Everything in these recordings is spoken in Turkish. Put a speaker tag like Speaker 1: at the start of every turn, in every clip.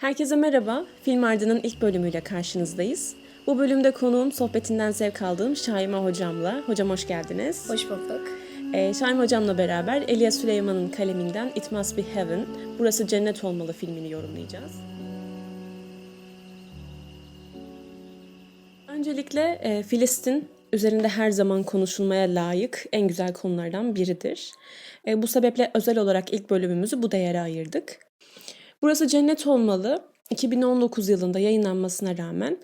Speaker 1: Herkese merhaba. Film Ardı'nın ilk bölümüyle karşınızdayız. Bu bölümde konuğum sohbetinden zevk aldığım Şaime hocamla. Hocam hoş geldiniz.
Speaker 2: Hoş bulduk.
Speaker 1: Şaime hocamla beraber Elia Süleyman'ın kaleminden It Must Be Heaven, Burası Cennet Olmalı filmini yorumlayacağız. Öncelikle Filistin üzerinde her zaman konuşulmaya layık en güzel konulardan biridir. Bu sebeple özel olarak ilk bölümümüzü bu değere ayırdık. Burası Cennet Olmalı 2019 yılında yayınlanmasına rağmen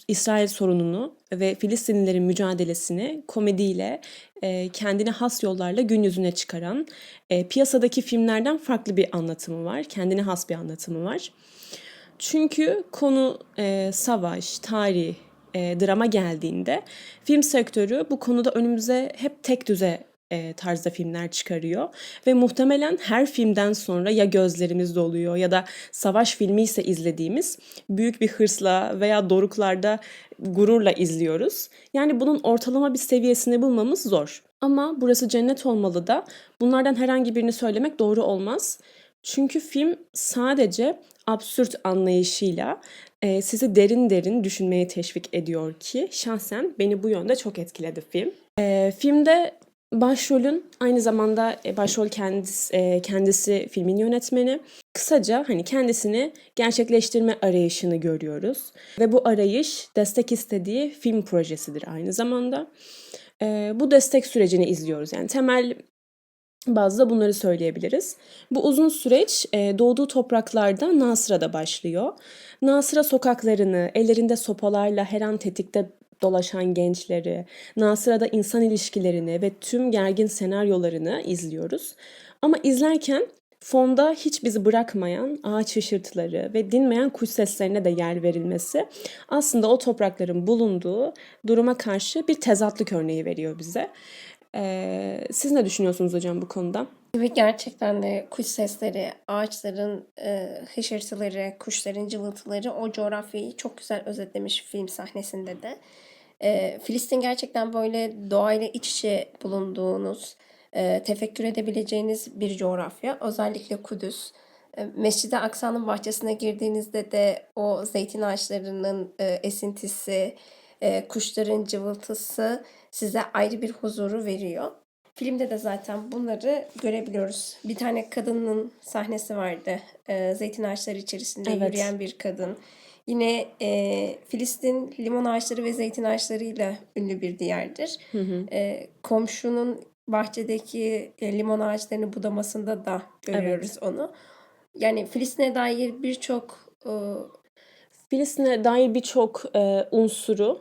Speaker 1: İsrail sorununu ve Filistinlilerin mücadelesini komediyle kendine has yollarla gün yüzüne çıkaran piyasadaki filmlerden farklı bir anlatımı var. Kendine has bir anlatımı var. Çünkü konu savaş, tarih, drama geldiğinde film sektörü bu konuda önümüze hep tek düze tarzda filmler çıkarıyor. Ve muhtemelen her filmden sonra ya gözlerimiz doluyor ya da savaş filmi ise izlediğimiz büyük bir hırsla veya doruklarda gururla izliyoruz. Yani bunun ortalama bir seviyesini bulmamız zor. Ama Burası Cennet Olmalı da bunlardan herhangi birini söylemek doğru olmaz. Çünkü film sadece absürt anlayışıyla sizi derin derin düşünmeye teşvik ediyor ki şahsen beni bu yönde çok etkiledi film. Filmde başrolün aynı zamanda başrol kendisi filmin yönetmeni. Kısaca hani kendisini gerçekleştirme arayışını görüyoruz. Ve bu arayış destek istediği film projesidir aynı zamanda. Bu destek sürecini izliyoruz. Yani temel bazda bunları söyleyebiliriz. Bu uzun süreç doğduğu topraklarda Nasıra'da başlıyor. Nasıra sokaklarını, ellerinde sopalarla her an tetikte dolaşan gençleri, Nasıra'da insan ilişkilerini ve tüm gergin senaryolarını izliyoruz. Ama izlerken fonda hiç bizi bırakmayan ağaç hışırtıları ve dinmeyen kuş seslerine de yer verilmesi aslında o toprakların bulunduğu duruma karşı bir tezatlık örneği veriyor bize. Siz ne düşünüyorsunuz hocam bu konuda?
Speaker 2: Ve gerçekten de kuş sesleri, ağaçların hışırtıları, kuşların cıvıltıları o coğrafyayı çok güzel özetlemiş film sahnesinde de. Filistin gerçekten böyle doğayla iç içe bulunduğunuz, tefekkür edebileceğiniz bir coğrafya. Özellikle Kudüs. Mescid-i Aksa'nın bahçesine girdiğinizde de o zeytin ağaçlarının esintisi, kuşların cıvıltısı size ayrı bir huzuru veriyor. Filmde de zaten bunları görebiliyoruz. Bir tane kadının sahnesi vardı. Zeytin ağaçları içerisinde
Speaker 1: Evet.
Speaker 2: yürüyen bir kadın. Yine Filistin limon ağaçları ve zeytin ağaçlarıyla ünlü bir diyardır. Komşunun bahçedeki limon ağaçlarını budamasında da görüyoruz onu. Yani Filistin'e dair birçok
Speaker 1: Filistin'e dair birçok unsuru.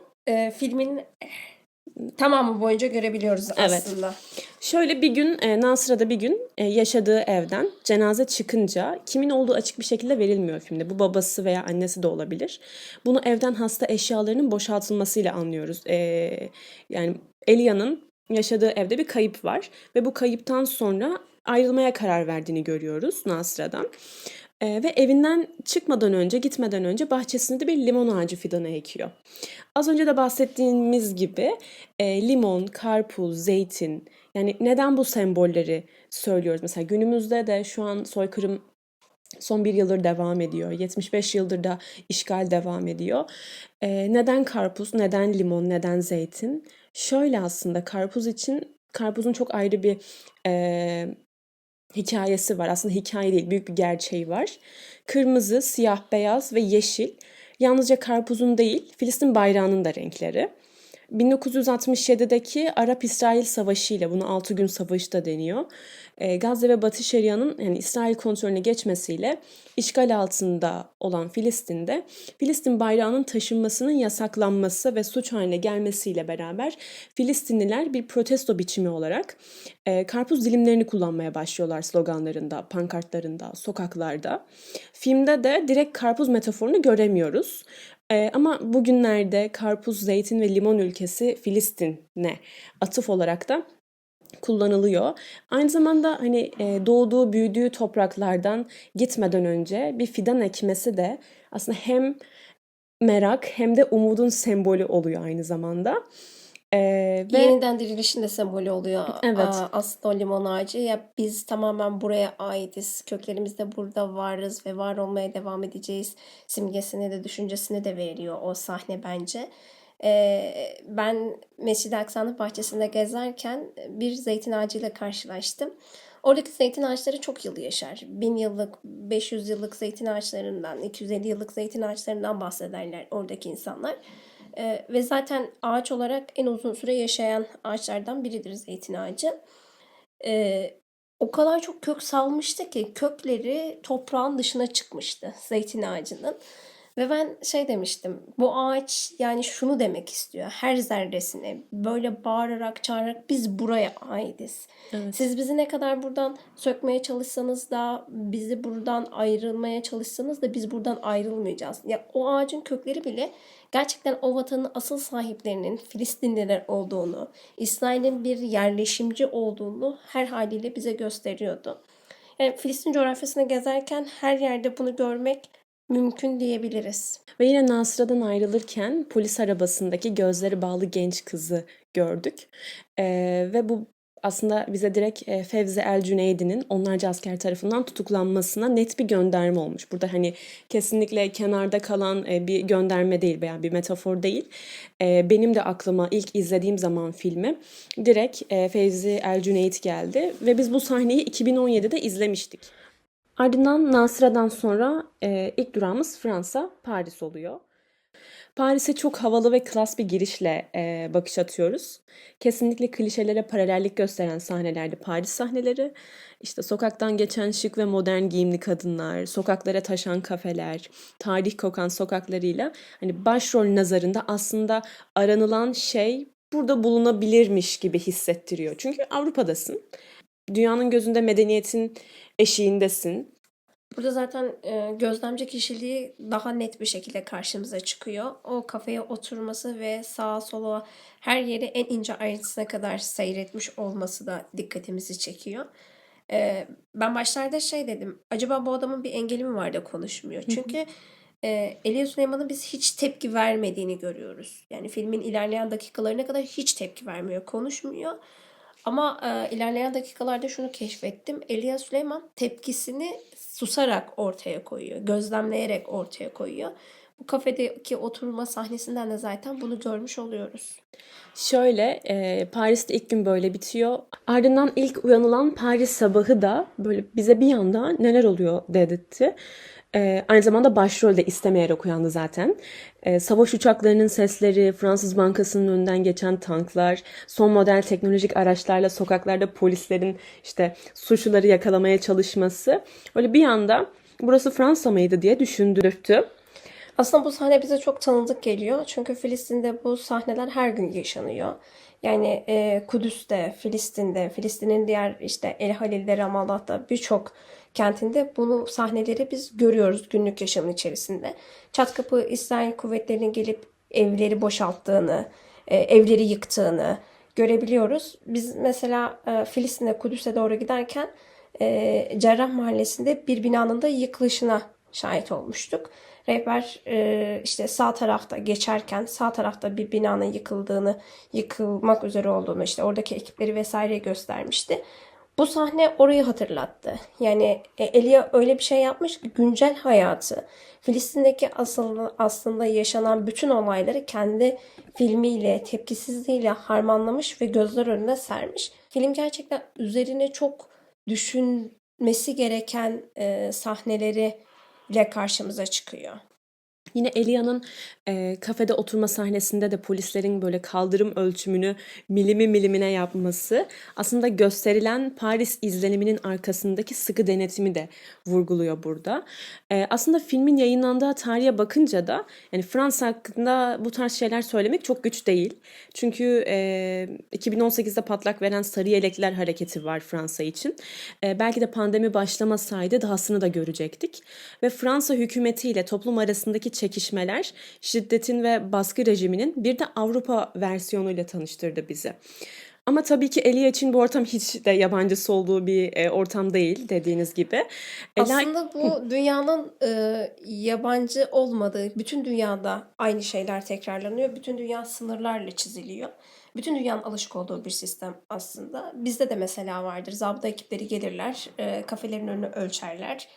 Speaker 2: filmin tamamı boyunca görebiliyoruz
Speaker 1: Evet.
Speaker 2: aslında.
Speaker 1: Şöyle bir gün Nasıra'da bir gün yaşadığı evden cenaze çıkınca kimin olduğu açık bir şekilde verilmiyor filmde. Bu babası veya annesi de olabilir. Bunu evden hasta eşyalarının boşaltılmasıyla anlıyoruz. Yani Elia'nın yaşadığı evde bir kayıp var ve bu kayıptan sonra ayrılmaya karar verdiğini görüyoruz Nasıra'dan. Ve evinden çıkmadan önce, gitmeden önce bahçesinde de bir limon ağacı fidanı ekiyor. Az önce de bahsettiğimiz gibi limon, karpuz, zeytin, yani neden bu sembolleri söylüyoruz? Mesela günümüzde de şu an soykırım son bir yıldır devam ediyor. 75 yıldır da işgal devam ediyor. Neden karpuz, neden limon, neden zeytin? Şöyle aslında karpuzun çok ayrı bir hikayesi var. Aslında hikaye değil, büyük bir gerçeği var. Kırmızı, siyah, beyaz ve yeşil yalnızca karpuzun değil, Filistin bayrağının da renkleri. 1967'deki Arap-İsrail Savaşı ile buna 6 gün savaşı da deniyor. Gazze ve Batı Şeria'nın yani İsrail kontrolüne geçmesiyle işgal altında olan Filistin'de Filistin bayrağının taşınmasının yasaklanması ve suç haline gelmesiyle beraber Filistinliler bir protesto biçimi olarak karpuz dilimlerini kullanmaya başlıyorlar sloganlarında, pankartlarında, sokaklarda. Filmde de direkt karpuz metaforunu göremiyoruz. Ama bugünlerde karpuz, zeytin ve limon ülkesi Filistin'e atıf olarak da kullanılıyor. Aynı zamanda hani doğduğu, büyüdüğü topraklardan gitmeden önce bir fidan ekmesi de aslında hem merak hem de umudun sembolü oluyor aynı zamanda. Ve
Speaker 2: Yeniden dirilişin de sembolü oluyor
Speaker 1: evet,
Speaker 2: aslında o limon ağacı. Ya biz tamamen buraya aitiz. Köklerimiz de burada varız ve var olmaya devam edeceğiz. Simgesini de düşüncesini de veriyor o sahne bence. Ben Mescid-i Aksa'nın bahçesinde gezerken bir zeytin ağacıyla karşılaştım. Oradaki zeytin ağaçları çok yıl yaşar. 1000 yıllık, 500 yıllık zeytin ağaçlarından, 250 yıllık zeytin ağaçlarından bahsederler oradaki insanlar. Ve zaten ağaç olarak en uzun süre yaşayan ağaçlardan biridir zeytin ağacı. O kadar çok kök salmıştı ki kökleri toprağın dışına çıkmıştı zeytin ağacının. Ve ben şey demiştim, bu ağaç yani şunu demek istiyor. Her zerresine böyle bağırarak çağırarak biz buraya aitiz.
Speaker 1: evet.
Speaker 2: Siz bizi ne kadar buradan sökmeye çalışsanız da, bizi buradan ayrılmaya çalışsanız da biz buradan ayrılmayacağız. Ya o ağacın kökleri bile gerçekten o vatanın asıl sahiplerinin Filistinliler olduğunu, İsrail'in bir yerleşimci olduğunu her haliyle bize gösteriyordu. Yani Filistin coğrafyasını gezerken her yerde bunu görmek mümkün diyebiliriz.
Speaker 1: Ve yine Nasıra'dan ayrılırken polis arabasındaki gözleri bağlı genç kızı gördük. Ve bu aslında bize direkt Fevzi El Cüneydi'nin onlarca asker tarafından tutuklanmasına net bir gönderme olmuş. Burada hani kesinlikle kenarda kalan bir gönderme değil veya bir metafor değil. Benim de aklıma ilk izlediğim zaman filmi direkt Fevzi El Cüneyt geldi ve biz bu sahneyi 2017'de izlemiştik. Ardından Nasıra'dan sonra ilk durağımız Fransa, Paris oluyor. Paris'e çok havalı ve klas bir girişle bakış atıyoruz. Kesinlikle klişelere paralellik gösteren sahnelerdi Paris sahneleri. İşte sokaktan geçen şık ve modern giyimli kadınlar, sokaklara taşan kafeler, tarih kokan sokaklarıyla hani başrol nazarında aslında aranılan şey burada bulunabilirmiş gibi hissettiriyor. Çünkü Avrupa'dasın. Dünyanın gözünde medeniyetin eşiğindesin.
Speaker 2: Burada zaten gözlemci kişiliği daha net bir şekilde karşımıza çıkıyor. O kafeye oturması ve sağa sola her yeri en ince ayrıntısına kadar seyretmiş olması da dikkatimizi çekiyor. Ben başlarda şey dedim. Acaba bu adamın bir engeli mi var da konuşmuyor? Çünkü Elia Süleyman'ın biz hiç tepki vermediğini görüyoruz. Yani filmin ilerleyen dakikalarına kadar hiç tepki vermiyor, konuşmuyor. Ama ilerleyen dakikalarda şunu keşfettim. Elia Süleyman tepkisini susarak ortaya koyuyor. Gözlemleyerek ortaya koyuyor. Bu kafedeki oturma sahnesinden de zaten bunu görmüş oluyoruz.
Speaker 1: Şöyle, Paris'te ilk gün böyle bitiyor. Ardından ilk uyanılan Paris sabahı da böyle bize bir anda neler oluyor dedirtti. Aynı zamanda başrol de istemeyerek uyandı zaten. Savaş uçaklarının sesleri, Fransız Bankası'nın önünden geçen tanklar, son model teknolojik araçlarla sokaklarda polislerin işte suçluları yakalamaya çalışması. Öyle bir anda burası Fransa mıydı diye düşündürttü.
Speaker 2: Aslında bu sahne bize çok tanıdık geliyor. Çünkü Filistin'de bu sahneler her gün yaşanıyor. Yani Kudüs'te, Filistin'de, Filistin'in diğer işte El Halil'de, Ramallah'ta birçok kentinde bunu sahneleri biz görüyoruz günlük yaşamın içerisinde. Çat kapı İsrail kuvvetlerinin gelip evleri boşalttığını, evleri yıktığını görebiliyoruz. Biz mesela Filistin'de, Kudüs'e doğru giderken Cerrah Mahallesi'nde bir binanın da yıkılışına şahit olmuştuk. Rehber işte sağ tarafta geçerken sağ tarafta bir binanın yıkıldığını, yıkılmak üzere olduğunu işte oradaki ekipleri vesaire göstermişti. Bu sahne orayı hatırlattı. Yani Elia öyle bir şey yapmış ki güncel hayatı, Filistin'deki aslında yaşanan bütün olayları kendi filmiyle, tepkisizliğiyle harmanlamış ve gözler önüne sermiş. Film gerçekten üzerine çok düşünmesi gereken sahneleri ile karşımıza çıkıyor.
Speaker 1: Yine Elia'nın kafede oturma sahnesinde de polislerin böyle kaldırım ölçümünü milimi milimine yapması aslında gösterilen Paris izleniminin arkasındaki sıkı denetimi de vurguluyor burada. Aslında filmin yayınlandığı tarihe bakınca da yani Fransa hakkında bu tarz şeyler söylemek çok güç değil. Çünkü 2018'de patlak veren Sarı Yelekliler Hareketi var Fransa için. Belki de pandemi başlamasaydı dahasını da görecektik. Ve Fransa hükümetiyle toplum arasındaki çekişmeler şiddetin ve baskı rejiminin bir de Avrupa versiyonuyla tanıştırdı bizi. Ama tabii ki Elia için bu ortam hiç de yabancısı olduğu bir ortam değil dediğiniz gibi.
Speaker 2: Aslında bu dünyanın yabancı olmadığı, bütün dünyada aynı şeyler tekrarlanıyor. Bütün dünya sınırlarla çiziliyor. Bütün dünyanın alışık olduğu bir sistem aslında. Bizde de mesela vardır. Zabıta ekipleri gelirler, kafelerin önünü ölçerler.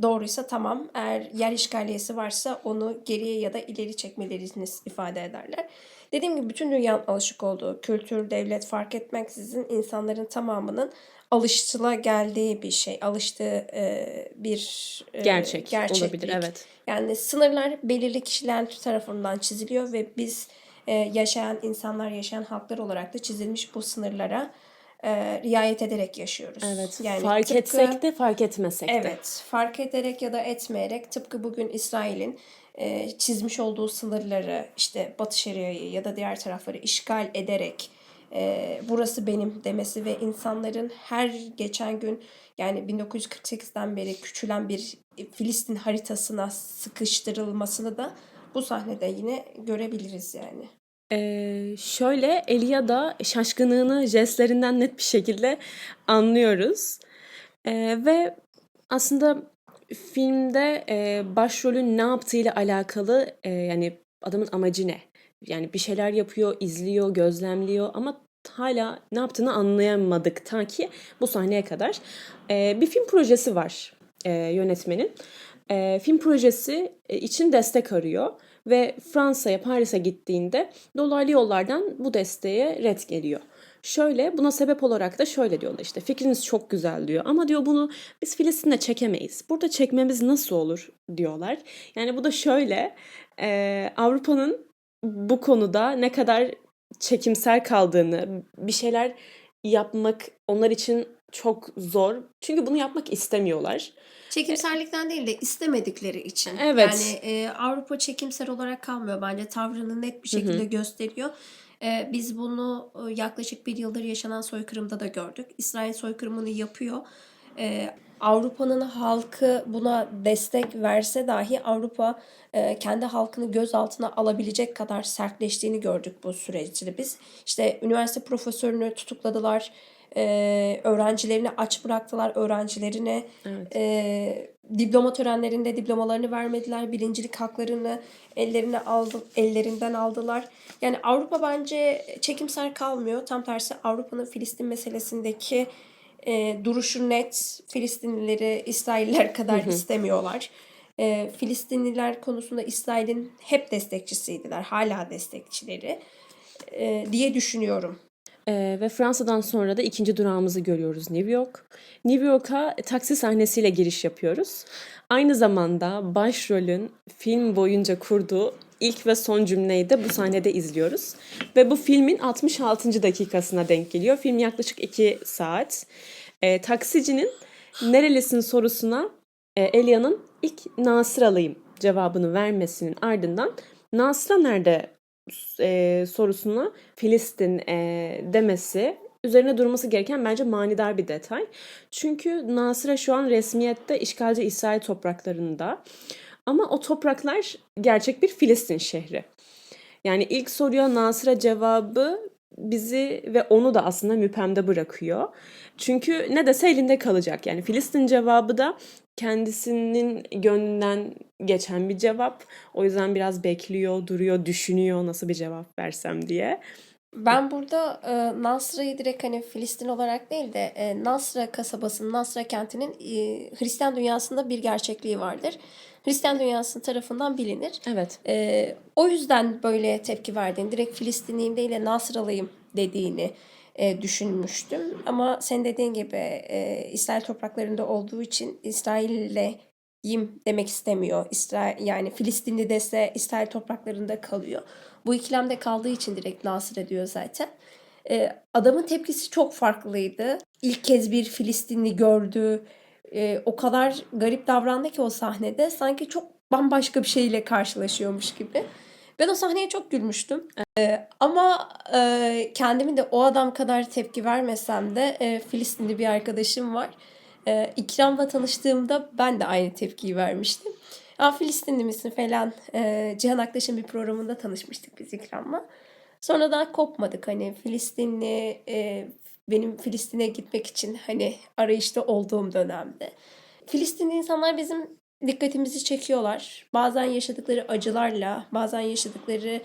Speaker 2: Doğruysa tamam. Eğer yer işgaliyesi varsa onu geriye ya da ileri çekmelerini ifade ederler. Dediğim gibi bütün dünyanın alışık olduğu, kültür, devlet fark etmeksizin insanların tamamının alışılageldiği bir şey, alıştığı bir
Speaker 1: Gerçek olabilir,
Speaker 2: gerçeklik.
Speaker 1: evet.
Speaker 2: Yani sınırlar belirli kişiler tarafından çiziliyor ve biz yaşayan insanlar, yaşayan halklar olarak da çizilmiş bu sınırlara riayet ederek yaşıyoruz.
Speaker 1: Evet,
Speaker 2: Yani
Speaker 1: fark etsek
Speaker 2: tıpkı
Speaker 1: de fark etmesek de.
Speaker 2: evet, fark ederek ya da etmeyerek tıpkı bugün İsrail'in çizmiş olduğu sınırları işte Batı Şeria'yı ya da diğer tarafları işgal ederek burası benim demesi ve insanların her geçen gün yani 1948'den beri küçülen bir Filistin haritasına sıkıştırılmasını da bu sahnede yine görebiliriz yani.
Speaker 1: Şöyle Elia da şaşkınlığını jestlerinden net bir şekilde anlıyoruz. Ve aslında filmde başrolün ne yaptığıyla alakalı yani adamın amacı ne? Yani bir şeyler yapıyor, izliyor, gözlemliyor ama hala ne yaptığını anlayamadık ta ki bu sahneye kadar. Bir film projesi var yönetmenin. Film projesi için destek arıyor ve Fransa'ya, Paris'e gittiğinde dolaylı yollardan bu desteğe ret geliyor. Şöyle buna sebep olarak da şöyle diyorlar işte fikriniz çok güzel diyor ama diyor bunu biz Filistin'de çekemeyiz. Burada çekmemiz nasıl olur diyorlar. Yani bu da şöyle Avrupa'nın bu konuda ne kadar çekimser kaldığını, bir şeyler yapmak onlar için çok zor. Çünkü bunu yapmak istemiyorlar.
Speaker 2: Çekimserlikten değil de istemedikleri için. Yani
Speaker 1: Evet.
Speaker 2: Avrupa çekimser olarak kalmıyor bence. Tavrını net bir
Speaker 1: Hı
Speaker 2: şekilde
Speaker 1: hı.
Speaker 2: gösteriyor. Biz bunu yaklaşık bir yıldır yaşanan soykırımda da gördük. İsrail soykırımını yapıyor. Avrupa'nın halkı buna destek verse dahi Avrupa kendi halkını gözaltına alabilecek kadar sertleştiğini gördük bu süreçte biz. İşte üniversite profesörünü tutukladılar. Öğrencilerini aç bıraktılar. Öğrencilerine
Speaker 1: Evet.
Speaker 2: diploma törenlerinde diplomalarını vermediler. Birincilik haklarını ellerinden aldılar. Yani Avrupa bence çekimser kalmıyor. Tam tersi Avrupa'nın Filistin meselesindeki duruşu net. Filistinlileri İsrailler kadar istemiyorlar. Filistinliler konusunda İsrail'in hep destekçisiydiler. Hala destekçileri diye düşünüyorum.
Speaker 1: Ve Fransa'dan sonra da ikinci durağımızı görüyoruz New York. New York'a taksi sahnesiyle giriş yapıyoruz. Aynı zamanda başrolün film boyunca kurduğu ilk ve son cümleyi de bu sahnede izliyoruz. Ve bu filmin 66. dakikasına denk geliyor. Film yaklaşık 2 saat. Taksicinin nerelisin sorusuna Elia'nın ilk Nasıralıyım cevabını vermesinin ardından Nasıra nerede sorusuna Filistin demesi üzerine durması gereken bence manidar bir detay. Çünkü Nasıra şu an resmiyette işgalci İsrail topraklarında. Ama o topraklar gerçek bir Filistin şehri. Yani ilk soruya Nasıra cevabı bizi ve onu da aslında müphemde bırakıyor. Çünkü ne dese elinde kalacak. Yani Filistin cevabı da kendisinin gönlünden geçen bir cevap. O yüzden biraz bekliyor, duruyor, düşünüyor nasıl bir cevap versem diye.
Speaker 2: Ben burada Nasra'yı direkt hani Filistin olarak değil de Nasra kasabasının, Nasra kentinin Hristiyan dünyasında bir gerçekliği vardır. Hristiyan dünyası tarafından bilinir.
Speaker 1: Evet.
Speaker 2: O yüzden böyle tepki verdiğini, direkt Filistinliyim değil de Nasralıyım dediğini düşünmüştüm. Ama sen dediğin gibi İsrail topraklarında olduğu için İsrail'leyim demek istemiyor. Yani Filistinli dese İsrail topraklarında kalıyor. Bu ikilemde kaldığı için direkt Nasır diyor zaten. Adamın tepkisi çok farklıydı. İlk kez bir Filistinli gördü. O kadar garip davrandı ki o sahnede. Sanki çok bambaşka bir şeyle karşılaşıyormuş gibi. Ben o sahneye çok gülmüştüm. Ama kendimi de o adam kadar tepki vermesem de Filistinli bir arkadaşım var. İkram'la tanıştığımda ben de aynı tepkiyi vermiştim. Aa, Filistinli misin falan. Cihan Aktaş'ın bir programında tanışmıştık biz İkram'la. Sonradan kopmadık hani Filistinli benim Filistin'e gitmek için hani arayışta olduğum dönemde. Filistinli insanlar bizim dikkatimizi çekiyorlar. Bazen yaşadıkları acılarla, bazen yaşadıkları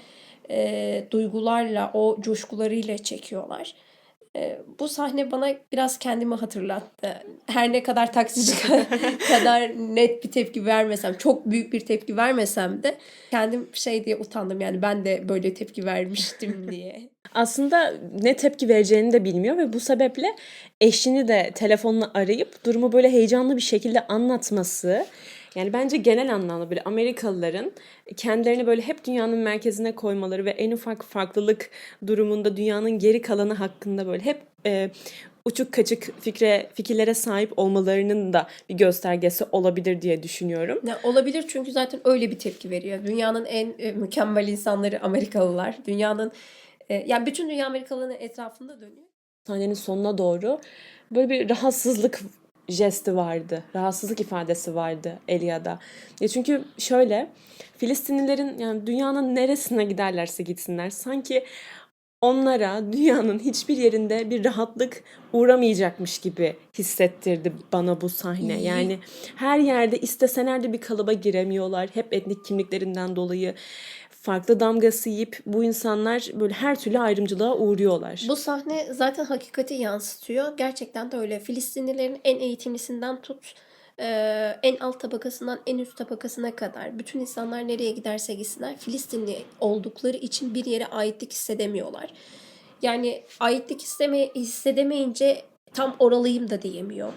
Speaker 2: duygularla, o coşkularıyla çekiyorlar. Bu sahne bana biraz kendimi hatırlattı. Her ne kadar taksici kadar net bir tepki vermesem, çok büyük bir tepki vermesem de kendim şey diye utandım. Yani ben de böyle tepki vermiştim diye.
Speaker 1: Aslında ne tepki vereceğini de bilmiyor ve bu sebeple eşini de telefonla arayıp durumu böyle heyecanlı bir şekilde anlatması, yani bence genel anlamda böyle Amerikalıların kendilerini böyle hep dünyanın merkezine koymaları ve en ufak farklılık durumunda dünyanın geri kalanı hakkında böyle hep uçuk kaçık fikirlere sahip olmalarının da bir göstergesi olabilir diye düşünüyorum.
Speaker 2: Ya olabilir çünkü zaten öyle bir tepki veriyor. Dünyanın en mükemmel insanları Amerikalılar. Yani bütün dünya Amerikalıların etrafında dönüyor.
Speaker 1: Sahnenin sonuna doğru böyle bir rahatsızlık jesti vardı. Rahatsızlık ifadesi vardı Elia'da. Çünkü şöyle, Filistinlilerin yani dünyanın neresine giderlerse gitsinler sanki onlara dünyanın hiçbir yerinde bir rahatlık uğramayacakmış gibi hissettirdi bana bu sahne. Yani her yerde isteseler de bir kalıba giremiyorlar. Hep etnik kimliklerinden dolayı farklı damgası yiyip bu insanlar böyle her türlü ayrımcılığa uğruyorlar.
Speaker 2: Bu sahne zaten hakikati yansıtıyor. Gerçekten de öyle. Filistinlilerin en eğitimlisinden tut, en alt tabakasından en üst tabakasına kadar bütün insanlar nereye giderse gitsinler Filistinli oldukları için bir yere aitlik hissedemiyorlar. Yani aitlik hissedemeyince tam oralıyım da diyemiyor.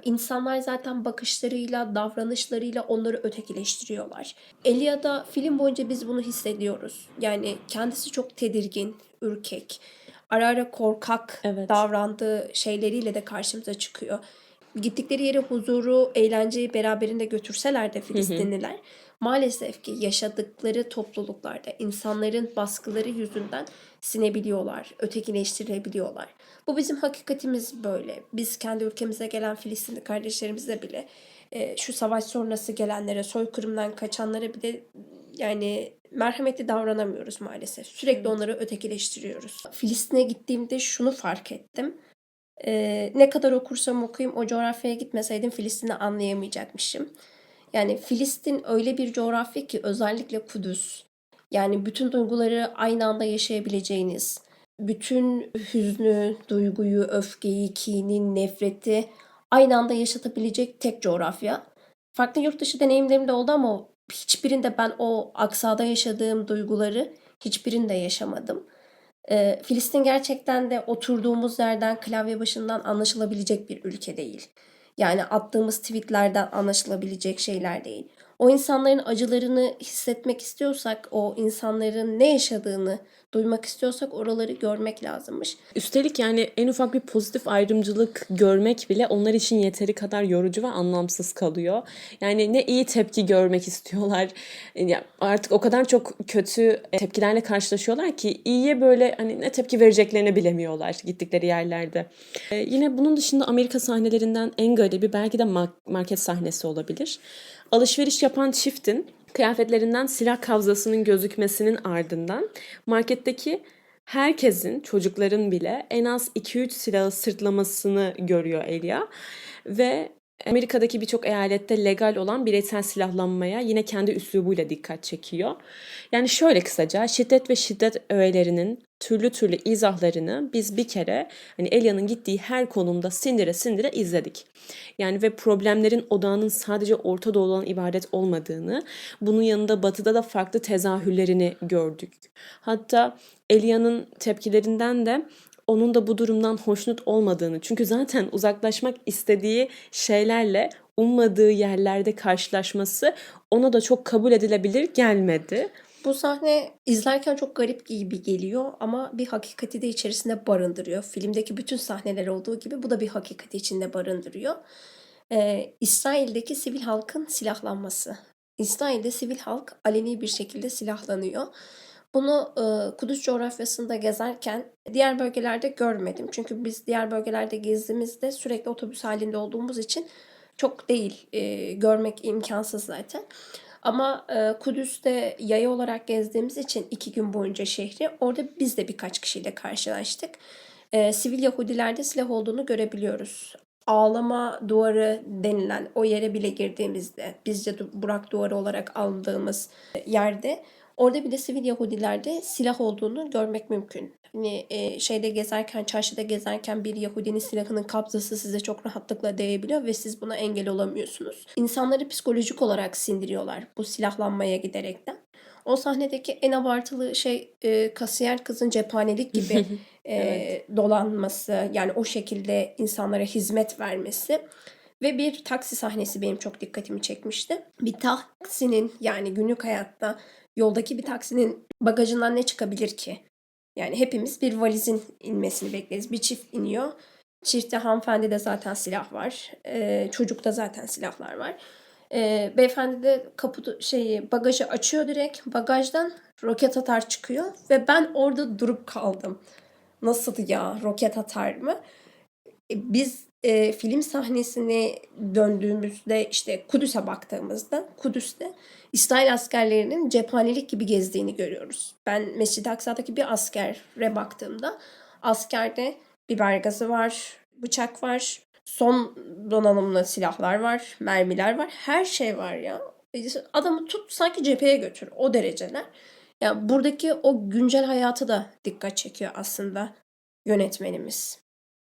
Speaker 2: İnsanlar zaten bakışlarıyla, davranışlarıyla onları ötekileştiriyorlar. Elia'da film boyunca biz bunu hissediyoruz. Yani kendisi çok tedirgin, ürkek, ara ara korkak
Speaker 1: Evet.
Speaker 2: davrandığı şeyleriyle de karşımıza çıkıyor. Gittikleri yere huzuru, eğlenceyi beraberinde götürseler de Filistinliler maalesef ki yaşadıkları topluluklarda insanların baskıları yüzünden sinebiliyorlar, ötekileştirebiliyorlar. Bu bizim hakikatimiz böyle. Biz kendi ülkemize gelen Filistinli kardeşlerimize bile şu savaş sonrası gelenlere, soykırımdan kaçanlara bile yani merhametli davranamıyoruz maalesef. Sürekli onları ötekileştiriyoruz. Filistin'e gittiğimde şunu fark ettim. Ne kadar okursam okuyayım o coğrafyaya gitmeseydim Filistin'i anlayamayacakmışım. Yani Filistin öyle bir coğrafya ki özellikle Kudüs. Yani bütün duyguları aynı anda yaşayabileceğiniz, bütün hüznü, duyguyu, öfkeyi, kini, nefreti aynı anda yaşatabilecek tek coğrafya. Farklı yurt dışı deneyimlerim de oldu ama hiçbirinde ben o aksada yaşadığım duyguları hiçbirinde yaşamadım. Filistin gerçekten de oturduğumuz yerden, klavye başından anlaşılabilecek bir ülke değil. Yani attığımız tweetlerden anlaşılabilecek şeyler değil. O insanların acılarını hissetmek istiyorsak, o insanların ne yaşadığını duymak istiyorsak oraları görmek lazımmış.
Speaker 1: Üstelik yani en ufak bir pozitif ayrımcılık görmek bile onlar için yeteri kadar yorucu ve anlamsız kalıyor. Yani ne iyi tepki görmek istiyorlar. Ya artık o kadar çok kötü tepkilerle karşılaşıyorlar ki iyiye böyle hani ne tepki vereceklerini bilemiyorlar gittikleri yerlerde. Yine bunun dışında Amerika sahnelerinden en garibi belki de market sahnesi olabilir. Alışveriş yapan çiftin kıyafetlerinden silah kavzasının gözükmesinin ardından marketteki herkesin, çocukların bile en az 2-3 silahı sırtlamasını görüyor Elia. Ve Amerika'daki birçok eyalette legal olan bireysel silahlanmaya yine kendi üslubuyla dikkat çekiyor. Yani şöyle kısaca şiddet ve şiddet öğelerinin türlü türlü izahlarını biz bir kere hani Elia'nın gittiği her konumda sindire sindire izledik. Yani ve problemlerin odağının sadece Orta Doğu'dan ibaret olmadığını, bunun yanında Batı'da da farklı tezahürlerini gördük. Hatta Elia'nın tepkilerinden de onun da bu durumdan hoşnut olmadığını, çünkü zaten uzaklaşmak istediği şeylerle ummadığı yerlerde karşılaşması ona da çok kabul edilebilir gelmedi.
Speaker 2: Bu sahne izlerken çok garip gibi geliyor ama bir hakikati de içerisinde barındırıyor. Filmdeki bütün sahneler olduğu gibi bu da bir hakikati içinde barındırıyor. İsrail'deki sivil halkın silahlanması. İsrail'de sivil halk aleni bir şekilde silahlanıyor. Bunu Kudüs coğrafyasında gezerken diğer bölgelerde görmedim. Çünkü biz diğer bölgelerde gezdiğimizde sürekli otobüs halinde olduğumuz için çok değil, görmek imkansız zaten. Ama Kudüs'te yaya olarak gezdiğimiz için 2 gün boyunca şehri orada biz de birkaç kişiyle karşılaştık. Sivil Yahudilerde silah olduğunu görebiliyoruz. ağlama duvarı denilen o yere bile girdiğimizde, bizce Burak duvarı olarak aldığımız yerde, orada bile sivil Yahudilerde silah olduğunu görmek mümkün. Hani şeyde gezerken, çarşıda gezerken bir Yahudinin silahının kabzası size çok rahatlıkla değebiliyor ve siz buna engel olamıyorsunuz. İnsanları psikolojik olarak sindiriyorlar bu silahlanmaya giderekten. O sahnedeki en abartılı şey kasiyer kızın cephanelik gibi dolanması, yani o şekilde insanlara hizmet vermesi ve bir taksi sahnesi benim çok dikkatimi çekmişti. Bir taksinin, yani günlük hayatta yoldaki bir taksinin bagajından ne çıkabilir ki? Yani hepimiz bir valizin inmesini bekleriz. Bir çift iniyor. Çiftte hanımefendi de zaten silah var. Çocukta zaten silahlar var. Beyefendi de bagajı açıyor direkt. Bagajdan roket atar çıkıyor ve ben orada durup kaldım. Nasıl ya, roket atar mı? Biz film sahnesine döndüğümüzde, işte Kudüs'e baktığımızda, Kudüs'te İsrail askerlerinin cephanelik gibi gezdiğini görüyoruz. Ben Mescid-i Aksa'daki bir askere baktığımda askerde biber gazı var, bıçak var, son donanımlı silahlar var, mermiler var, her şey var ya. Adamı tut sanki cepheye götür, o dereceler. Ya buradaki o güncel hayatı da dikkat çekiyor aslında yönetmenimiz.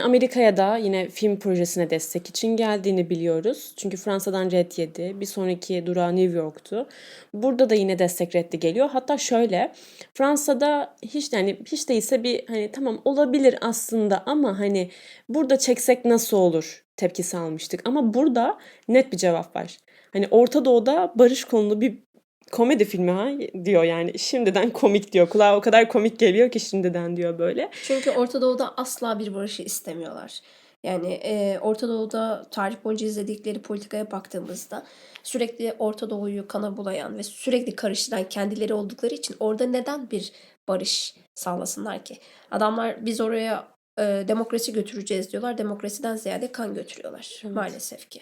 Speaker 1: Amerika'ya da yine film projesine destek için geldiğini biliyoruz. Çünkü Fransa'dan red yedi. Bir sonraki durağı New York'tu. Burada da yine destek reddi geliyor. Hatta şöyle, Fransa'da hiç değilse bir hani tamam olabilir aslında ama hani burada çeksek nasıl olur tepkisi almıştık. Ama burada net bir cevap var. Hani Orta Doğu'da barış konulu bir komedi filmi ha diyor yani. Şimdiden komik diyor. Kulağa o kadar komik geliyor ki şimdiden diyor böyle.
Speaker 2: Çünkü Orta Doğu'da asla bir barışı istemiyorlar. Yani Orta Doğu'da tarih boyunca izledikleri politikaya baktığımızda sürekli Orta Doğu'yu kana bulayan ve sürekli karıştıran kendileri oldukları için orada neden bir barış sağlasınlar ki? Adamlar biz oraya demokrasi götüreceğiz diyorlar. Demokrasiden ziyade kan götürüyorlar maalesef ki.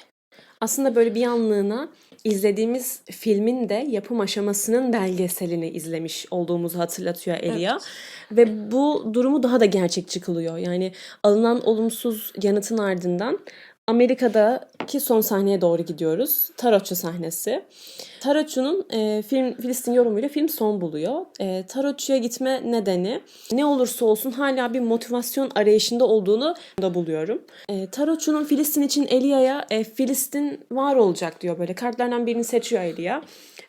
Speaker 1: Aslında böyle bir anlığına izlediğimiz filmin de yapım aşamasının belgeselini izlemiş olduğumuzu hatırlatıyor Elia. Ve bu durumu daha da gerçekçi kılıyor. Yani alınan olumsuz yanıtın ardından Amerika'daki son sahneye doğru gidiyoruz. Tarotçu sahnesi. Tarotçu'nun Filistin yorumuyla film son buluyor. Tarotçu'ya gitme nedeni ne olursa olsun hala bir motivasyon arayışında olduğunu da buluyorum. Tarotçu'nun Filistin için Elia'ya Filistin var olacak diyor böyle. Kartlardan birini seçiyor Elia.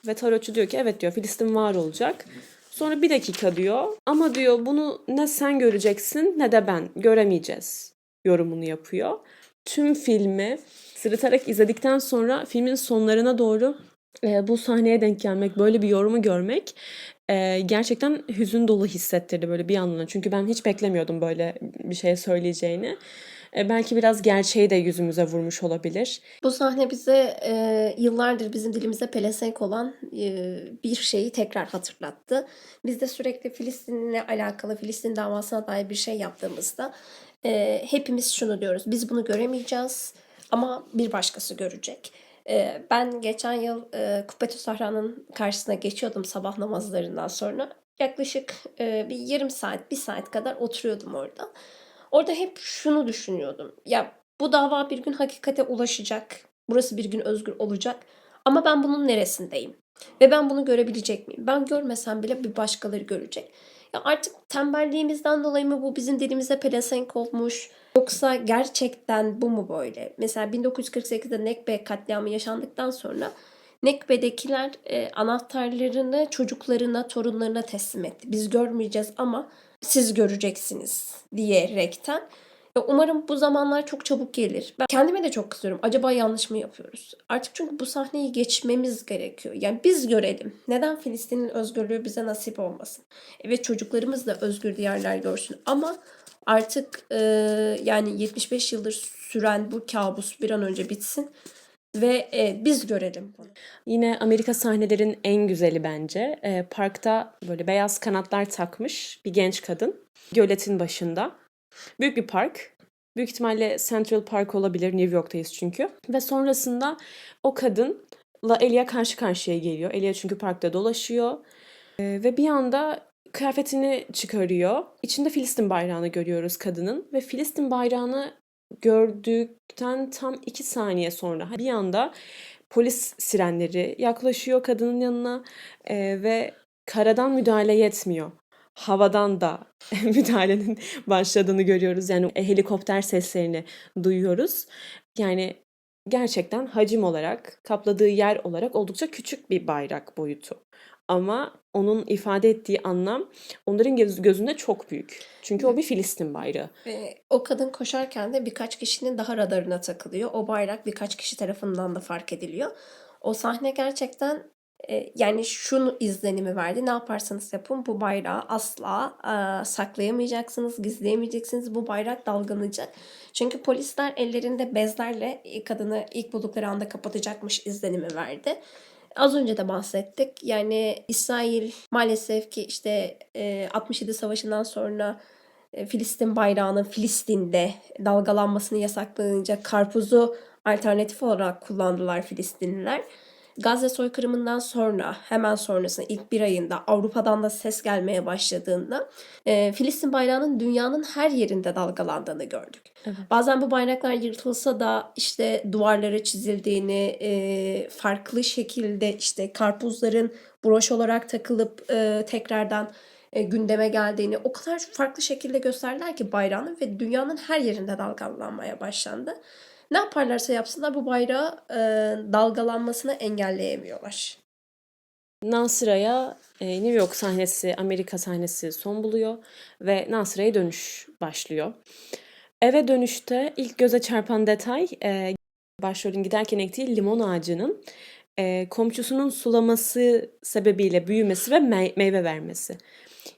Speaker 1: Ve Tarotçu diyor ki evet diyor Filistin var olacak. Sonra bir dakika diyor ama diyor bunu ne sen göreceksin ne de ben göremeyeceğiz yorumunu yapıyor. Tüm filmi sırıtarak izledikten sonra filmin sonlarına doğru bu sahneye denk gelmek, böyle bir yorumu görmek gerçekten hüzün dolu hissettirdi böyle bir yandan. Çünkü ben hiç beklemiyordum böyle bir şey söyleyeceğini. Belki biraz gerçeği de yüzümüze vurmuş olabilir.
Speaker 2: Bu sahne bize yıllardır bizim dilimize pelesenk olan bir şeyi tekrar hatırlattı. Biz de sürekli Filistin'le alakalı, Filistin davasına dair bir şey yaptığımızda hepimiz şunu diyoruz. Biz bunu göremeyeceğiz ama bir başkası görecek. Ben geçen yıl Kubbetü Sahra'nın karşısına geçiyordum sabah namazlarından sonra. Yaklaşık bir yarım saat, bir saat kadar oturuyordum orada. Orada hep şunu düşünüyordum. Ya bu dava bir gün hakikate ulaşacak. Burası bir gün özgür olacak. Ama ben bunun neresindeyim? Ve ben bunu görebilecek miyim? Ben görmesem bile bir başkaları görecek. Ya artık tembelliğimizden dolayı mı bu bizim dilimize pelesenk olmuş? Yoksa gerçekten bu mu böyle? Mesela 1948'de Nekbe katliamı yaşandıktan sonra Nekbe'dekiler anahtarlarını çocuklarına, torunlarına teslim etti. Biz görmeyeceğiz ama siz göreceksiniz diyerekten. Ya umarım bu zamanlar çok çabuk gelir. Ben kendime de çok kızıyorum. Acaba yanlış mı yapıyoruz? Artık çünkü bu sahneyi geçmemiz gerekiyor. Yani biz görelim. Neden Filistin'in özgürlüğü bize nasip olmasın? Evet, çocuklarımız da özgür diyarlar görsün. Ama artık yani 75 yıldır süren bu kabus bir an önce bitsin. Ve biz görelim bunu.
Speaker 1: Yine Amerika sahnelerin en güzeli bence. Parkta böyle beyaz kanatlar takmış bir genç kadın. Göletin başında. Büyük bir park. Büyük ihtimalle Central Park olabilir. New York'tayız çünkü. Ve sonrasında o kadınla Elia karşı karşıya geliyor. Elia çünkü parkta dolaşıyor. Ve bir anda kıyafetini çıkarıyor. İçinde Filistin bayrağını görüyoruz kadının. Ve Filistin bayrağını gördükten tam 2 saniye sonra bir anda polis sirenleri yaklaşıyor kadının yanına ve karadan müdahale yetmiyor. Havadan da müdahalenin başladığını görüyoruz. Yani helikopter seslerini duyuyoruz. Yani gerçekten hacim olarak, kapladığı yer olarak oldukça küçük bir bayrak boyutu. Ama onun ifade ettiği anlam onların gözünde çok büyük. Çünkü o bir Filistin bayrağı.
Speaker 2: Ve o kadın koşarken de birkaç kişinin daha radarına takılıyor. O bayrak birkaç kişi tarafından da fark ediliyor. O sahne gerçekten yani şunu izlenimi verdi. Ne yaparsanız yapın bu bayrağı asla saklayamayacaksınız, gizleyemeyeceksiniz. Bu bayrak dalgalanacak. Çünkü polisler ellerinde bezlerle kadını ilk buldukları anda kapatacakmış izlenimi verdi. Az önce de bahsettik. Yani İsrail maalesef ki işte 67 Savaşı'ndan sonra Filistin bayrağının Filistin'de dalgalanmasını yasaklayınca karpuzu alternatif olarak kullandılar Filistinliler. Gazze soykırımından sonra hemen sonrasında ilk bir ayında Avrupa'dan da ses gelmeye başladığında Filistin bayrağının dünyanın her yerinde dalgalandığını gördük.
Speaker 1: Evet.
Speaker 2: Bazen bu bayraklar yırtılsa da işte duvarlara çizildiğini, farklı şekilde işte karpuzların broş olarak takılıp tekrardan gündeme geldiğini o kadar farklı şekilde gösterdiler ki bayrağını ve dünyanın her yerinde dalgalanmaya başlandı. Ne yaparlarsa yapsınlar bu bayrağı dalgalanmasını engelleyemiyorlar.
Speaker 1: Nasıra'ya New York sahnesi, Amerika sahnesi son buluyor ve Nasıra'ya dönüş başlıyor. Eve dönüşte ilk göze çarpan detay başrolün giderken ektiği limon ağacının komşusunun sulaması sebebiyle büyümesi ve meyve vermesi.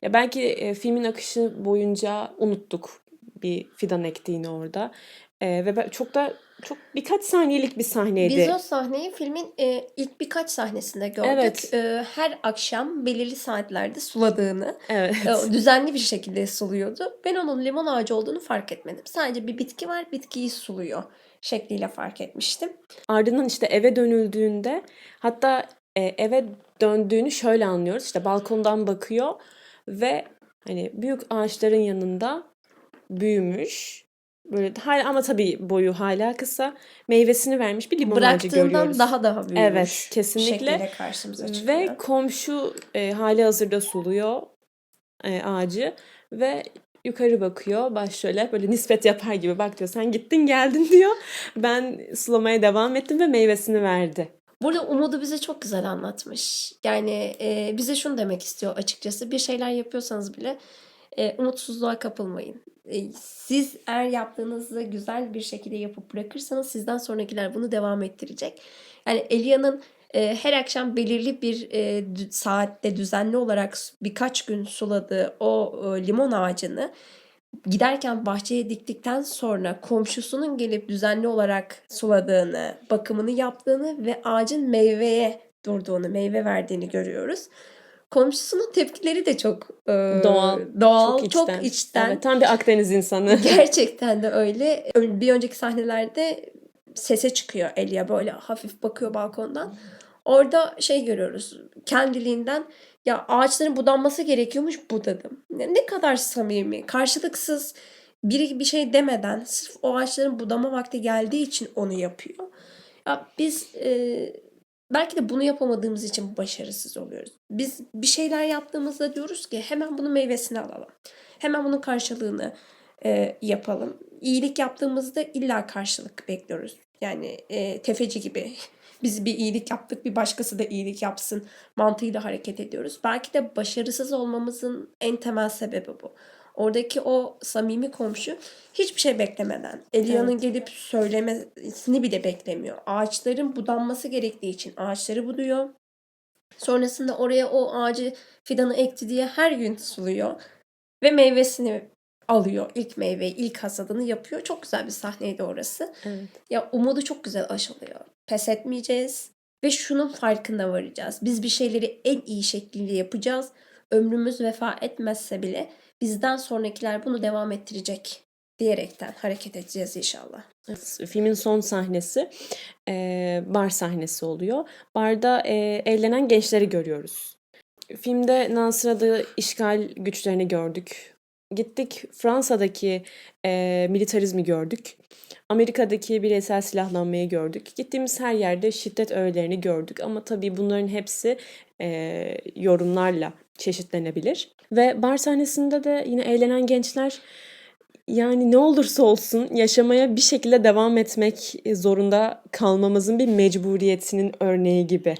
Speaker 1: Ya belki filmin akışı boyunca unuttuk bir fidan ektiğini orada. Ve çok birkaç saniyelik bir
Speaker 2: Biz
Speaker 1: sahneydi.
Speaker 2: o sahneyi filmin ilk birkaç sahnesinde gördük.
Speaker 1: Evet.
Speaker 2: Her akşam belirli saatlerde suladığını,
Speaker 1: Evet.
Speaker 2: düzenli bir şekilde suluyordu. Ben onun limon ağacı olduğunu fark etmedim. Sadece bir bitki var, bitkiyi suluyor şekliyle fark etmiştim.
Speaker 1: Ardından işte eve dönüldüğünde hatta eve döndüğünü şöyle anlıyoruz. İşte balkondan bakıyor ve hani büyük ağaçların yanında büyümüş. Böyle hala ama tabii boyu hala kısa. Meyvesini vermiş bir limon ağacı
Speaker 2: Bıraktığından
Speaker 1: görüyoruz.
Speaker 2: daha büyümüş
Speaker 1: Evet, kesinlikle.
Speaker 2: şekliyle karşımıza çıkıyor.
Speaker 1: Ve komşu hali hazırda suluyor ağacı ve yukarı bakıyor. Başrole böyle nispet yapar gibi bak diyor sen gittin geldin diyor. Ben sulamaya devam ettim ve meyvesini verdi.
Speaker 2: Burada umudu bize çok güzel anlatmış. Yani bize şunu demek istiyor açıkçası. Bir şeyler yapıyorsanız bile umutsuzluğa kapılmayın. Siz eğer yaptığınızı güzel bir şekilde yapıp bırakırsanız sizden sonrakiler bunu devam ettirecek. Yani Elia'nın her akşam belirli bir saatte düzenli olarak birkaç gün suladığı o limon ağacını giderken bahçeye diktikten sonra komşusunun gelip düzenli olarak suladığını, bakımını yaptığını ve ağacın meyveye durduğunu, meyve verdiğini görüyoruz. Komşusunun tepkileri de çok
Speaker 1: Doğal,
Speaker 2: çok içten.
Speaker 1: Evet, tam bir Akdeniz insanı.
Speaker 2: Gerçekten de öyle. Bir önceki sahnelerde sese çıkıyor Elia böyle hafif bakıyor balkondan. Orada şey görüyoruz. Kendiliğinden ya ağaçların budanması gerekiyormuş budadım. Ne kadar samimi, karşılıksız biri bir şey demeden sırf o ağaçların budama vakti geldiği için onu yapıyor. Ya biz belki de bunu yapamadığımız için başarısız oluyoruz. Biz bir şeyler yaptığımızda diyoruz ki hemen bunun meyvesini alalım. Hemen bunun karşılığını yapalım. İyilik yaptığımızda illa karşılık bekliyoruz. Yani tefeci gibi biz bir iyilik yaptık bir başkası da iyilik yapsın mantığıyla hareket ediyoruz. Belki de başarısız olmamızın en temel sebebi bu. Oradaki o samimi komşu hiçbir şey beklemeden Elia'nın gelip söylemesini bile beklemiyor. Ağaçların budanması gerektiği için ağaçları buduyor. Sonrasında oraya o ağacı fidanı ekti diye her gün suluyor. Ve meyvesini alıyor. İlk meyveyi, ilk hasadını yapıyor. Çok güzel bir sahneydi orası.
Speaker 1: Evet.
Speaker 2: Ya umudu çok güzel aşılıyor. Pes etmeyeceğiz ve şunun farkına varacağız. Biz bir şeyleri en iyi şekilde yapacağız. Ömrümüz vefa etmezse bile bizden sonrakiler bunu devam ettirecek diyerekten hareket edeceğiz inşallah.
Speaker 1: Filmin son sahnesi bar sahnesi oluyor. Barda eğlenen gençleri görüyoruz. Filmde Nasıra'da işgal güçlerini gördük. Gittik Fransa'daki militarizmi gördük. Amerika'daki bireysel silahlanmayı gördük. Gittiğimiz her yerde şiddet öğelerini gördük. Ama tabii bunların hepsi yorumlarla çeşitlenebilir. Ve bar sahnesinde de yine eğlenen gençler yani ne olursa olsun yaşamaya bir şekilde devam etmek zorunda kalmamızın bir mecburiyetinin örneği gibi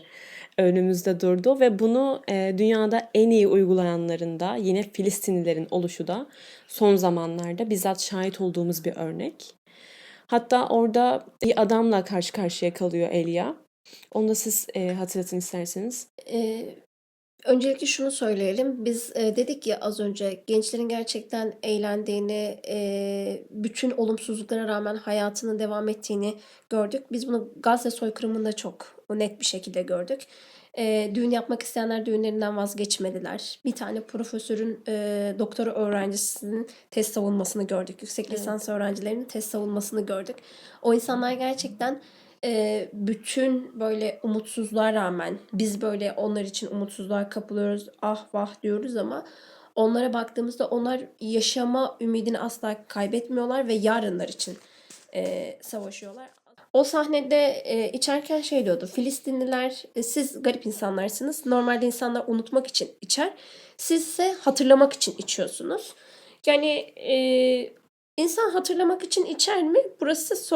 Speaker 1: önümüzde durdu ve bunu dünyada en iyi uygulayanların da yine Filistinlilerin oluşu da son zamanlarda bizzat şahit olduğumuz bir örnek. Hatta orada bir adamla karşı karşıya kalıyor Elia. Onu da siz hatırlatın isterseniz.
Speaker 2: Öncelikle şunu söyleyelim. Biz dedik ya az önce gençlerin gerçekten eğlendiğini, bütün olumsuzluklara rağmen hayatının devam ettiğini gördük. Biz bunu Gazze soykırımında çok net bir şekilde gördük. Düğün yapmak isteyenler düğünlerinden vazgeçmediler. Bir tane profesörün doktora öğrencisinin test savunmasını gördük. Yüksek lisans öğrencilerinin test savunmasını gördük. O insanlar gerçekten bütün böyle umutsuzluğa rağmen biz böyle onlar için umutsuzluğa kapılıyoruz, ah vah diyoruz ama onlara baktığımızda onlar yaşama ümidini asla kaybetmiyorlar ve yarınlar için savaşıyorlar. O sahnede içerken şey diyordu. Filistinliler siz garip insanlarsınız. Normalde insanlar unutmak için içer. Siz ise hatırlamak için içiyorsunuz. Yani insan hatırlamak için içer mi? Burası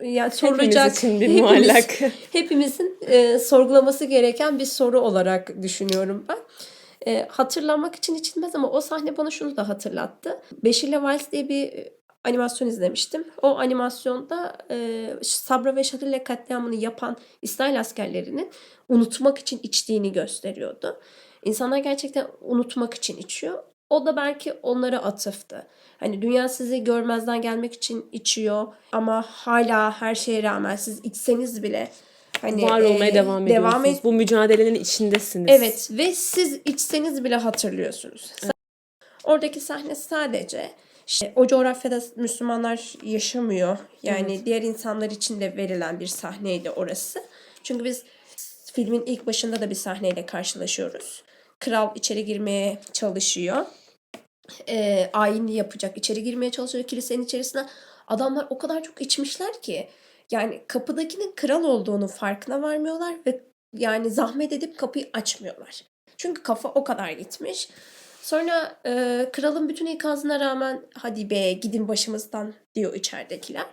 Speaker 2: yani sorulacak
Speaker 1: Hepimiz için bir muallak.
Speaker 2: hepimizin sorgulaması gereken bir soru olarak düşünüyorum ben. Hatırlamak için içilmez ama o sahne bana şunu da hatırlattı. Beşir'le Vals diye bir animasyon izlemiştim. O animasyonda Sabra ve Şatile katliamını yapan İsrail askerlerinin unutmak için içtiğini gösteriyordu. İnsanlar gerçekten unutmak için içiyor. O da belki onlara atıftı. Hani dünya sizi görmezden gelmek için içiyor ama hala her şeye rağmen siz içseniz bile hani
Speaker 1: Var olmaya devam ediyorsunuz. Bu mücadelenin içindesiniz.
Speaker 2: Evet ve siz içseniz bile hatırlıyorsunuz. Oradaki sahne sadece o coğrafyada Müslümanlar yaşamıyor. Yani diğer insanlar için de verilen bir sahneydi orası. Çünkü biz filmin ilk başında da bir sahneyle karşılaşıyoruz. Kral içeri girmeye çalışıyor. Ayini yapacak. İçeri girmeye çalışıyor kilisenin içerisine. Adamlar o kadar çok içmişler ki yani kapıdakinin kral olduğunu farkına varmıyorlar ve yani zahmet edip kapıyı açmıyorlar. Çünkü kafa o kadar gitmiş. Sonra kralın bütün ikazına rağmen hadi be gidin başımızdan diyor içeridekiler.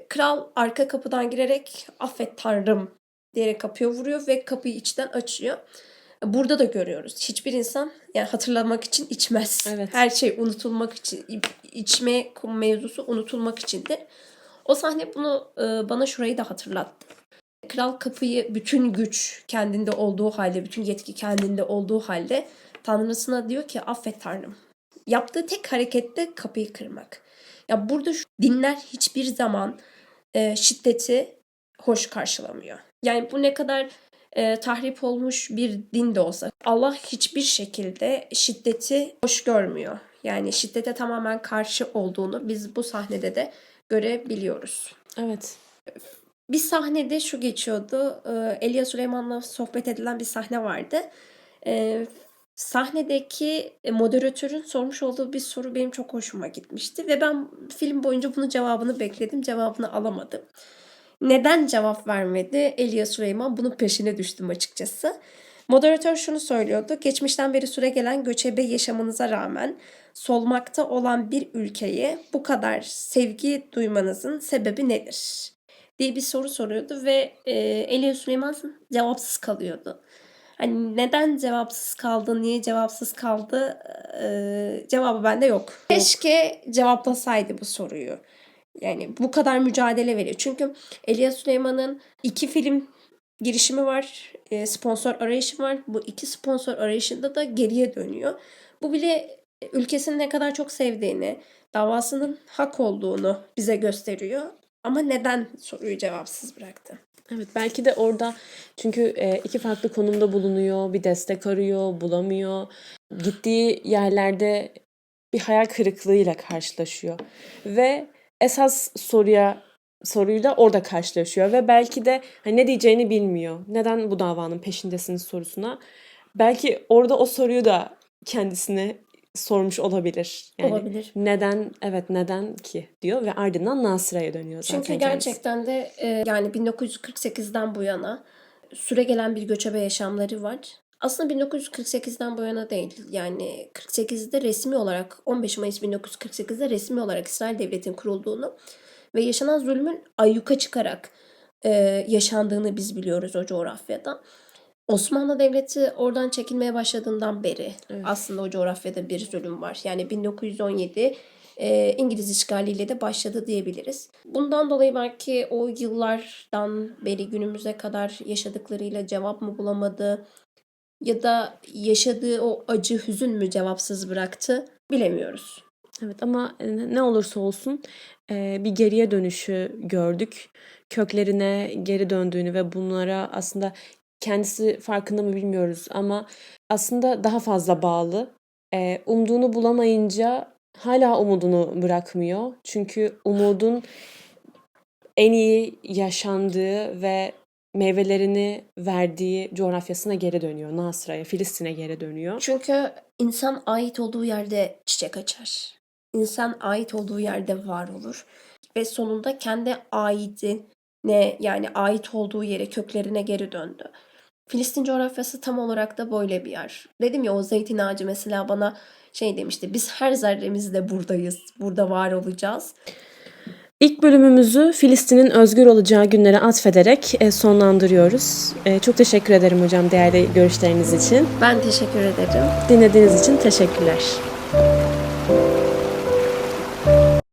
Speaker 2: Kral arka kapıdan girerek affet tanrım diyerek kapıya vuruyor ve kapıyı içten açıyor. Burada da görüyoruz. Hiçbir insan yani hatırlamak için içmez.
Speaker 1: Evet.
Speaker 2: Her şey unutulmak için, içme mevzusu unutulmak içindir. O sahne bunu bana şurayı da hatırlattı. Kral kapıyı bütün güç kendinde olduğu halde, bütün yetki kendinde olduğu halde tanrısına diyor ki affet tanrım. Yaptığı tek harekette kapıyı kırmak. Ya burada dinler hiçbir zaman şiddeti hoş karşılamıyor. Yani bu ne kadar tahrip olmuş bir din de olsa Allah hiçbir şekilde şiddeti hoş görmüyor. Yani şiddete tamamen karşı olduğunu biz bu sahnede de görebiliyoruz.
Speaker 1: Evet.
Speaker 2: Bir sahnede şu geçiyordu. Elia Süleyman'la sohbet edilen bir sahne vardı. Sahnedeki moderatörün sormuş olduğu bir soru benim çok hoşuma gitmişti. Ve ben film boyunca bunun cevabını bekledim. Cevabını alamadım. Neden cevap vermedi Elia Süleyman? Bunun peşine düştüm açıkçası. Moderatör şunu söylüyordu. Geçmişten beri süregelen göçebe yaşamınıza rağmen solmakta olan bir ülkeye bu kadar sevgi duymanızın sebebi nedir? Diye bir soru soruyordu ve Elia Süleyman cevapsız kalıyordu. Hani neden cevapsız kaldı, niye cevapsız kaldı cevabı bende yok. Keşke cevaplasaydı bu soruyu. Yani bu kadar mücadele veriyor. Çünkü Elia Süleyman'ın 2 film girişimi var, sponsor arayışı var. Bu 2 sponsor arayışında da geriye dönüyor. Bu bile ülkesini ne kadar çok sevdiğini, davasının hak olduğunu bize gösteriyor. Ama neden soruyu cevapsız bıraktı?
Speaker 1: Evet, belki de orada çünkü iki farklı konumda bulunuyor, bir destek arıyor, bulamıyor. Gittiği yerlerde bir hayal kırıklığıyla karşılaşıyor ve esas soruyu da orada karşılaşıyor ve belki de hani ne diyeceğini bilmiyor. Neden bu davanın peşindesiniz sorusuna. Belki orada o soruyu da kendisine sormuş olabilir. Yani
Speaker 2: Olabilir.
Speaker 1: neden ki diyor ve ardından Nasıra'ya dönüyor
Speaker 2: Çünkü
Speaker 1: zaten kendisi.
Speaker 2: gerçekten de yani 1948'den bu yana süregelen bir göçebe yaşamları var. Aslında 1948'den bu yana değil. Yani 48'de resmi olarak 15 Mayıs 1948'de resmi olarak İsrail Devleti'nin kurulduğunu ve yaşanan zulmün ayyuka çıkarak yaşandığını biz biliyoruz o coğrafyada. Osmanlı Devleti oradan çekilmeye başladığından beri
Speaker 1: Evet.
Speaker 2: aslında o coğrafyada bir zulüm var. Yani 1917 İngiliz işgaliyle de başladı diyebiliriz. Bundan dolayı belki o yıllardan beri günümüze kadar yaşadıklarıyla cevap mı bulamadı ya da yaşadığı o acı, hüzün mü cevapsız bıraktı bilemiyoruz.
Speaker 1: Evet ama ne olursa olsun bir geriye dönüşü gördük. Köklerine geri döndüğünü ve bunlara aslında kendisi farkında mı bilmiyoruz ama aslında daha fazla bağlı. Umduğunu bulamayınca hala umudunu bırakmıyor. Çünkü umudun en iyi yaşandığı ve meyvelerini verdiği coğrafyasına geri dönüyor. Nasıra'ya, Filistin'e geri dönüyor.
Speaker 2: Çünkü insan ait olduğu yerde çiçek açar. İnsan ait olduğu yerde var olur. Ve sonunda kendi aidine yani ait olduğu yere, köklerine geri döndü. Filistin coğrafyası tam olarak da böyle bir yer. Dedim ya o zeytin ağacı mesela bana şey demişti. Biz her zerremizde buradayız. Burada var olacağız.
Speaker 1: İlk bölümümüzü Filistin'in özgür olacağı günlere atfederek sonlandırıyoruz. Çok teşekkür ederim hocam değerli görüşleriniz için.
Speaker 2: Ben teşekkür ederim.
Speaker 1: Dinlediğiniz için teşekkürler.